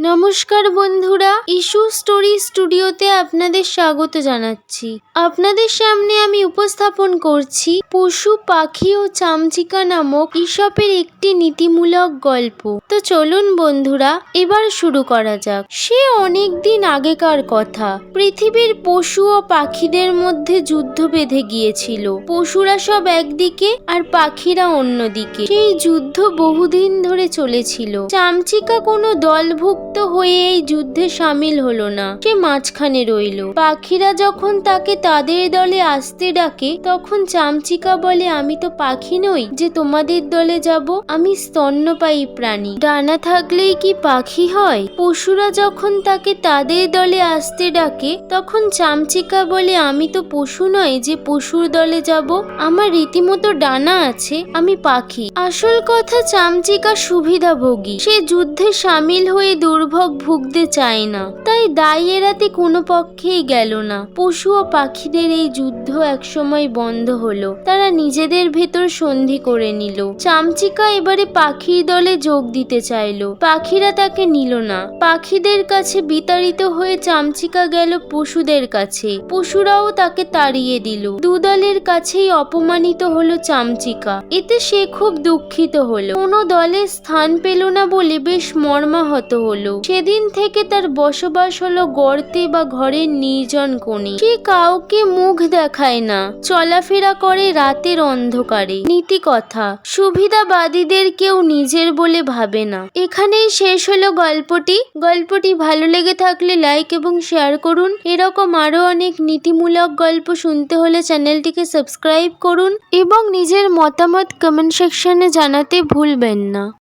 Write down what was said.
নমস্কার বন্ধুরা, issue story স্টুডিওতে আপনাদের স্বাগত জানাচ্ছি। আপনাদের সামনে আমি উপস্থাপন করছি পশু পাখি ও চামচিকা নামক ঈশপের একটি নীতিমূলক গল্প। তো চলুন বন্ধুরা, এবার শুরু করা যাক। সে অনেক দিন আগেকার কথা। পৃথিবীর পশু ও পাখিদের মধ্যে যুদ্ধ বেঁধে গিয়েছিল। পশুরা সব একদিকে আর পাখিরা অন্যদিকে। সেই যুদ্ধ বহুদিন ধরে চলেছিল। চামচিকা কোনো দলভুক্ত হয়ে এই যুদ্ধে সামিল হলো না। সে মাঝখানে রইল। পাখিরা যখন তাকে তাদের দলে আসতে ডাকে, তখন চামচিকা বলে, আমি তো পাখি নই যে তোমাদের দলে যাব। আমি স্তন্যপায়ী প্রাণী, ডানা থাকলেই কি পাখি হয়? পশুরা যখন তাকে তাদের দলে আসতে ডাকে, তখন চামচিকা বলে, আমি তো পশু নই যে পশুর দলে যাব। আমার রীতিমতো ডানা আছে, আমি পাখি। আসল কথা, চামচিকা সুবিধাভোগী। সে যুদ্ধে সামিল হয়ে দুর্ভোগ ভুগতে চায় না, তাই দায় এড়াতে কোনো পক্ষেই গেল না। পশু ও পাখিদের এই যুদ্ধ একসময় বন্ধ হলো। তারা নিজেদের ভেতর সন্ধি করে নিল। চামচিকা এবারে পাখির দলে যোগ দিতে চাইল। পাখিরা তাকে নিল না। পাখিদের কাছে বিতাড়িত হয়ে চামচিকা গেল পশুদের কাছে। পশুরাও তাকে তাড়িয়ে দিল। দুদলের কাছেই অপমানিত হলো চামচিকা। এতে সে খুব দুঃখিত হলো। কোনো দলে স্থান পেল না বলে বেশ মর্মাহত হলো। সেদিন থেকে তার বসবাস হলো গর্তে বা ঘরের নির্জন কোণে। সে কাউকে মুখ দেখায় না, চলাফেরা করে রাতের অন্ধকারে। নীতি কথা, সুবিধাবাদীদের কেউ নিজের বলে ভাবে না। এখানেই শেষ হলো গল্পটি ভালো লেগে থাকলে লাইক এবং শেয়ার করুন। এরকম আরো অনেক নীতিমূলক গল্প শুনতে হলে চ্যানেলটিকে সাবস্ক্রাইব করুন এবং নিজের মতামত কমেন্ট সেকশনে জানাতে ভুলবেন না।